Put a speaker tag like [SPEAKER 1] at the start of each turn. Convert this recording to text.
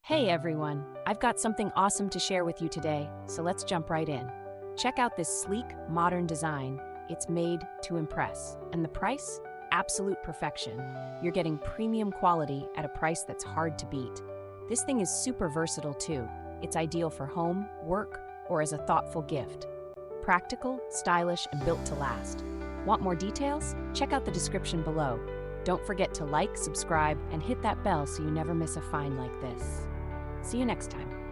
[SPEAKER 1] Hey everyone, I've got something awesome to share with you today, so let's jump right in. Check out this sleek, modern design. It's made to impress. And the price? Absolute perfection. You're getting premium quality at a price that's hard to beat. This thing is super versatile too. It's ideal for home, work, or as a thoughtful gift. Practical, stylish, and built to last. Want more details? Check out the description below. Don't forget to like, subscribe, and hit that bell so you never miss a find like this. See you next time.